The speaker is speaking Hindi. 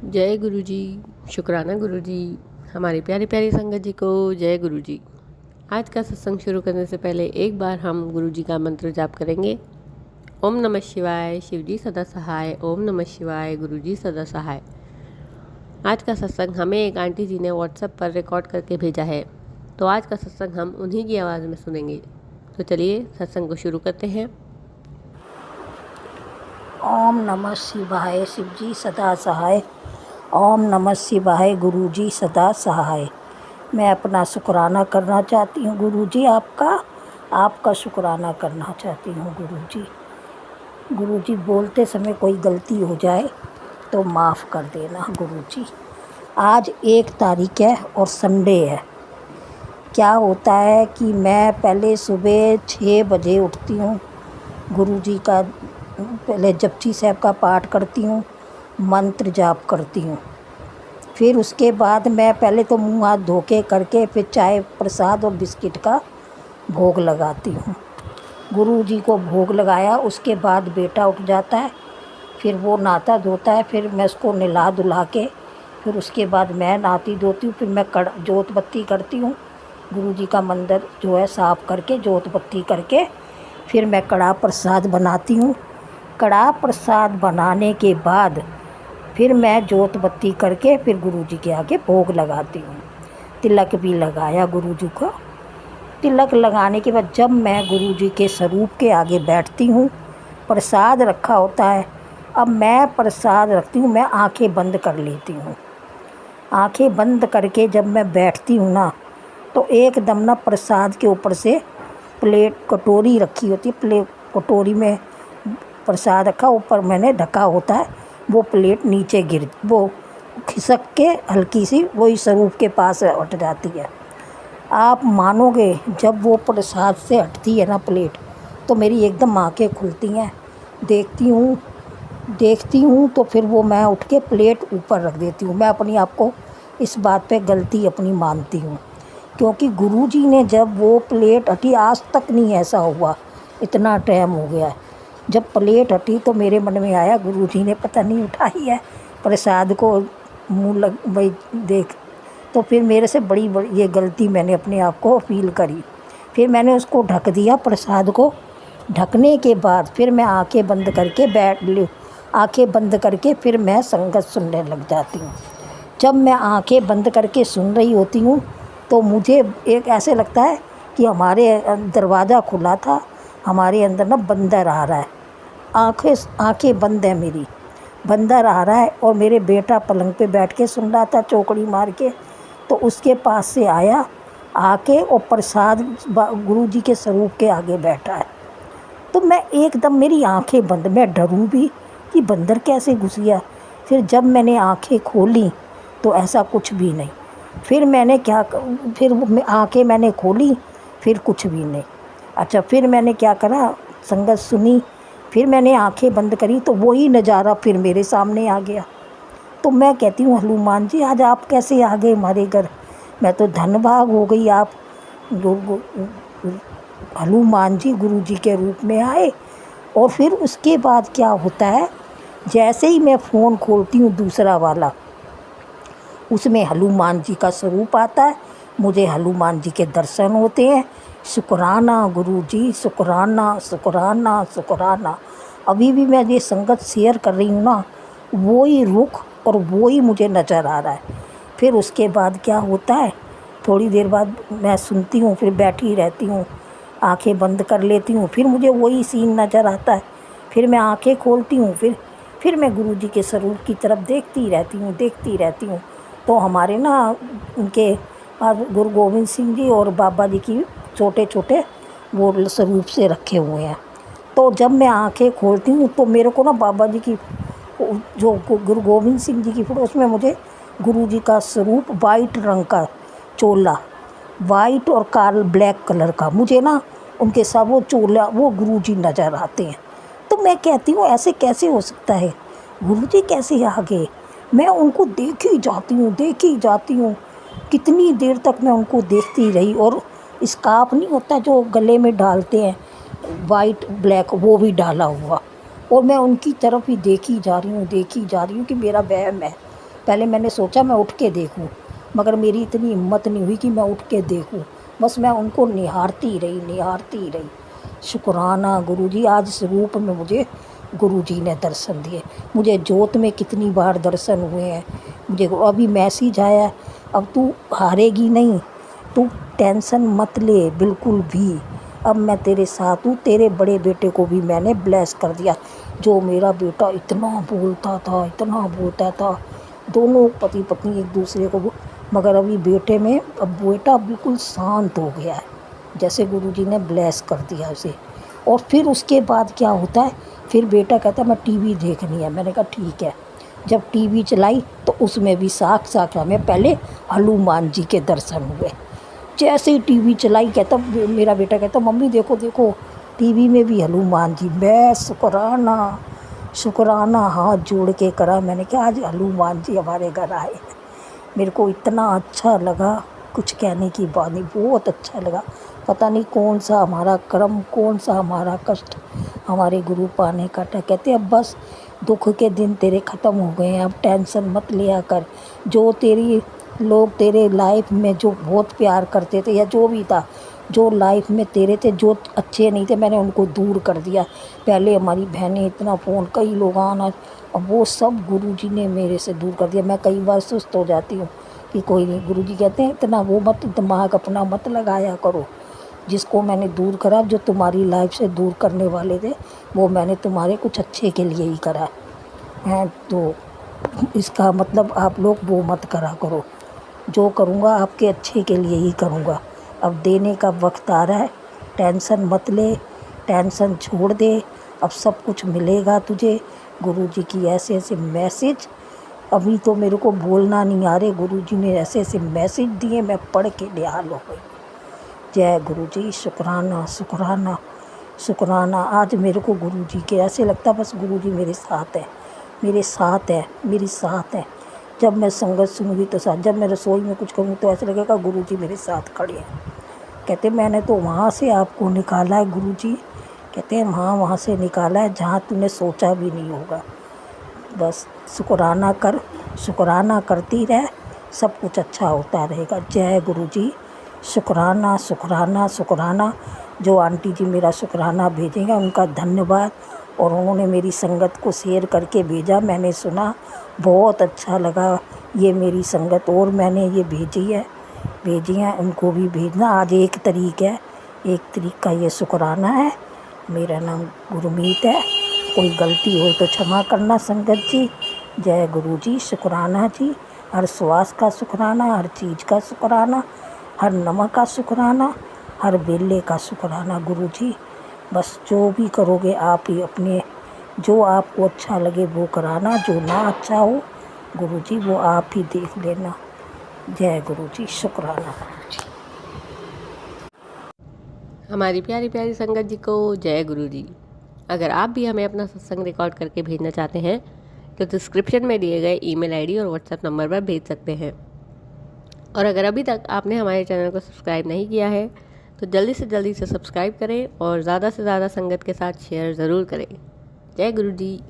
जय गुरु जी। शुक्राना गुरु जी। हमारे प्यारे प्यारे संगत जी को जय गुरु जी। आज का सत्संग शुरू करने से पहले एक बार हम गुरु जी का मंत्र जाप करेंगे। ओम नमः शिवाय, शिव जी सदा सहाय। ओम नमः शिवाय, गुरु जी सदा सहाय। आज का सत्संग हमें एक आंटी जी ने व्हाट्सएप पर रिकॉर्ड करके भेजा है, तो आज का सत्संग हम उन्हीं की आवाज़ में सुनेंगे। तो चलिए सत्संग को शुरू करते हैं। ओम नमः शिवाय, शिव जी सदा सहाय। ओम नमः शिवाय, गुरु जी सदा सहाय। मैं अपना शुक्राना करना चाहती हूँ गुरु जी, आपका शुक्राना करना चाहती हूँ गुरु जी। गुरु जी, बोलते समय कोई गलती हो जाए तो माफ़ कर देना गुरु जी। आज 1 तारीख है और संडे है। क्या होता है कि मैं पहले सुबह 6 बजे उठती हूँ, गुरु जी का पहले जपजी साहब का पाठ करती हूँ, मंत्र जाप करती हूँ। फिर उसके बाद मैं पहले तो मुंह हाथ धो के करके फिर चाय प्रसाद और बिस्किट का भोग लगाती हूँ। गुरु जी को भोग लगाया, उसके बाद बेटा उठ जाता है, फिर वो नहाता धोता है, फिर मैं उसको नहला धुला के फिर उसके बाद मैं नहाती धोती हूँ। फिर मैं जोत बत्ती करती हूँ, गुरु जी का मंदिर जो है साफ़ करके जोत बत्ती करके फिर मैं कड़ा प्रसाद बनाती हूँ। कड़ा प्रसाद बनाने के बाद फिर मैं जोत बत्ती करके फिर गुरु जी के आगे भोग लगाती हूँ। तिलक भी लगाया गुरु जी को। तिलक लगाने के बाद जब मैं गुरु जी के स्वरूप के आगे बैठती हूँ, प्रसाद रखा होता है। अब मैं प्रसाद रखती हूँ, मैं आंखें बंद कर लेती हूँ। आंखें बंद करके जब मैं बैठती हूँ ना, तो एकदम ना प्रसाद के ऊपर से प्लेट कटोरी रखी होती है, प्लेट कटोरी में प्रसाद रखा, ऊपर मैंने ढका होता है, वो प्लेट नीचे वो खिसक के हल्की सी वही स्वरूप के पास हट जाती है। आप मानोगे, जब वो प्रसाद से हटती है ना प्लेट, तो मेरी एकदम आंखें खुलती हैं। देखती हूँ तो फिर वो मैं उठ के प्लेट ऊपर रख देती हूँ। मैं अपनी आप को इस बात पे गलती अपनी मानती हूँ, क्योंकि गुरु जी ने जब वो प्लेट हटी, आज तक नहीं ऐसा हुआ, इतना टाइम हो गया है। जब प्लेट हटी तो मेरे मन में आया, गुरु जी ने पता नहीं उठाई है प्रसाद को, मुँह लग वही देख, तो फिर मेरे से बड़ी ये गलती मैंने अपने आप को फील करी। फिर मैंने उसको ढक दिया प्रसाद को। ढकने के बाद फिर मैं आंखें बंद करके फिर मैं संगत सुनने लग जाती हूँ। जब मैं आंखें बंद करके सुन रही होती हूँ तो मुझे एक ऐसे लगता है कि हमारे दरवाज़ा खुला था, हमारे अंदर ना बंदर आ रहा है। आंखें बंद है मेरी, बंदर आ रहा है। और मेरे बेटा पलंग पे बैठ के सुन रहा था चौकड़ी मार के, तो उसके पास से आया आके और प्रसाद गुरु जी के स्वरूप के आगे बैठा है। तो मैं एकदम मेरी आंखें बंद, मैं डरूं भी कि बंदर कैसे घुस गया। फिर जब मैंने आंखें खोली तो ऐसा कुछ भी नहीं। फिर आंखें मैंने खोली, फिर कुछ भी नहीं। अच्छा, फिर मैंने क्या करा, संगत सुनी, फिर मैंने आंखें बंद करी तो वही नज़ारा फिर मेरे सामने आ गया। तो मैं कहती हूँ, हनुमान जी आज आप कैसे आ गए हमारे घर, मैं तो धनभाग हो गई। आप हनुमान जी गुरु जी के रूप में आए। और फिर उसके बाद क्या होता है, जैसे ही मैं फ़ोन खोलती हूँ दूसरा वाला, उसमें हनुमान जी का स्वरूप आता है, मुझे हनुमान जी के दर्शन होते हैं। शुक्राना गुरु जी, शुक्राना शुक्राना शुक्राना। अभी भी मैं ये संगत शेयर कर रही हूँ ना, वो ही रुख और वो ही मुझे नज़र आ रहा है। फिर उसके बाद क्या होता है, थोड़ी देर बाद मैं सुनती हूँ, फिर बैठी रहती हूँ, आंखें बंद कर लेती हूँ, फिर मुझे वही सीन नज़र आता है। फिर मैं आंखें खोलती हूँ, फिर मैं गुरु जी के स्वरूप की तरफ देखती रहती हूँ। तो हमारे ना उनके गुरु गोविंद सिंह जी और बाबा जी की छोटे छोटे वो स्वरूप से रखे हुए हैं। तो जब मैं आंखें खोलती हूँ तो मेरे को ना बाबा जी की जो गुरु गोविंद सिंह जी की फोटो, उसमें मुझे गुरु जी का स्वरूप वाइट रंग का चोला, वाइट और ब्लैक कलर का, मुझे ना उनके साथ वो चोला वो गुरु जी नज़र आते हैं। तो मैं कहती हूँ ऐसे कैसे हो सकता है, गुरु जी कैसे आ गए। मैं उनको देखी जाती हूँ, कितनी देर तक मैं उनको देखती रही। और स्कार्फ नहीं होता जो गले में डालते हैं, वाइट ब्लैक, वो भी डाला हुआ। और मैं उनकी तरफ ही देखी जा रही हूँ कि मेरा वहम है, पहले मैंने सोचा मैं उठ के देखूं, मगर मेरी इतनी हिम्मत नहीं हुई कि मैं उठ के देखूं। बस मैं उनको निहारती रही। शुक्राना गुरुजी, आज इस रूप में मुझे गुरुजी ने दर्शन दिए। मुझे जोत में कितनी बार दर्शन हुए हैं। मुझे अभी मैसेज आया, अब तू हारेगी नहीं, तू टेंशन मत ले बिल्कुल भी, अब मैं तेरे साथ हूँ। तेरे बड़े बेटे को भी मैंने ब्लेस कर दिया। जो मेरा बेटा इतना बोलता था, दोनों पति पत्नी एक दूसरे को, मगर अभी बेटे में, अब बेटा बिल्कुल शांत हो गया है, जैसे गुरुजी ने ब्लेस कर दिया उसे। और फिर उसके बाद क्या होता है, फिर बेटा कहता है मैं टीवी देखनी है। मैंने कहा ठीक है। जब टीवी चलाई तो उसमें भी साक्षात हमें पहले हनुमान जी के दर्शन हुए। जैसे ही टीवी चलाई, कहता मेरा बेटा कहता मम्मी देखो टीवी में भी हनुमान जी। मैं शुक्राना हाथ जोड़ के करा। मैंने कहा आज हनुमान जी हमारे घर आए। मेरे को इतना अच्छा लगा, कुछ कहने की बात नहीं, बहुत अच्छा लगा। पता नहीं कौन सा हमारा कर्म, कौन सा हमारा कष्ट हमारे गुरु पाने का था। कहते अब बस दुख के दिन तेरे ख़त्म हो गए हैं, अब टेंशन मत लिया कर। जो लोग तेरे लाइफ में जो बहुत प्यार करते थे या जो भी था, जो लाइफ में तेरे थे, जो अच्छे नहीं थे, मैंने उनको दूर कर दिया। पहले हमारी बहनें इतना फ़ोन, कई लोग आना, अब वो सब गुरुजी ने मेरे से दूर कर दिया। मैं कई बार सुस्त हो जाती हूँ कि कोई नहीं, गुरुजी कहते हैं इतना वो मत, दिमाग अपना मत लगाया करो। जिसको मैंने दूर करा, जो तुम्हारी लाइफ से दूर करने वाले थे, वो मैंने तुम्हारे कुछ अच्छे के लिए ही करा है। तो इसका मतलब आप लोग वो मत करा करो। जो करूँगा आपके अच्छे के लिए ही करूँगा। अब देने का वक्त आ रहा है, टेंशन मत ले, टेंशन छोड़ दे, अब सब कुछ मिलेगा तुझे। गुरुजी की ऐसे ऐसे मैसेज, अभी तो मेरे को बोलना नहीं आ रहे, गुरुजी ने ऐसे ऐसे मैसेज दिए, मैं पढ़ के निहाल हो गई। जय गुरुजी, शुक्राना। आज मेरे को गुरुजी के ऐसे लगता बस गुरुजी मेरे साथ है। जब मैं संगत सुनूंगी तो साथ, जब मैं रसोई में कुछ करूँ तो ऐसे लगेगा गुरुजी मेरे साथ खड़े हैं। कहते मैंने तो वहाँ से आपको निकाला है गुरुजी, कहते हैं हाँ वहाँ से निकाला है जहाँ तूने सोचा भी नहीं होगा। बस शुक्राना करती रह, सब कुछ अच्छा होता रहेगा। जय गुरुजी, शुक्राना। जो आंटी जी मेरा शुक्राना भेजेंगे उनका धन्यवाद। और उन्होंने मेरी संगत को शेयर करके भेजा, मैंने सुना, बहुत अच्छा लगा ये मेरी संगत। और मैंने ये भेजी है, उनको भी भेजना। आज 1 तारीख है, 1 तारीख का ये शुक्राना है। मेरा नाम गुरमीत है, कोई गलती हो तो क्षमा करना संगत जी। जय गुरु जी, शुक्राना जी। हर श्वास का शुक्राना, हर चीज़ का शुक्राना, हर नमक का शुक्राना, हर बेले का शुक्राना गुरु जी। बस जो भी करोगे आप ही अपने, जो आपको अच्छा लगे वो कराना, जो ना अच्छा हो गुरु जी वो आप ही देख लेना। जय गुरु जी, शुक्राना। हमारी प्यारी प्यारी संगत जी को जय गुरु जी। अगर आप भी हमें अपना सत्संग रिकॉर्ड करके भेजना चाहते हैं तो डिस्क्रिप्शन में दिए गए ईमेल आईडी और व्हाट्सएप नंबर पर भेज सकते हैं। और अगर अभी तक आपने हमारे चैनल को सब्सक्राइब नहीं किया है तो जल्दी से सब्सक्राइब करें और ज़्यादा से ज़्यादा संगत के साथ शेयर ज़रूर करें। जय गुरु जी।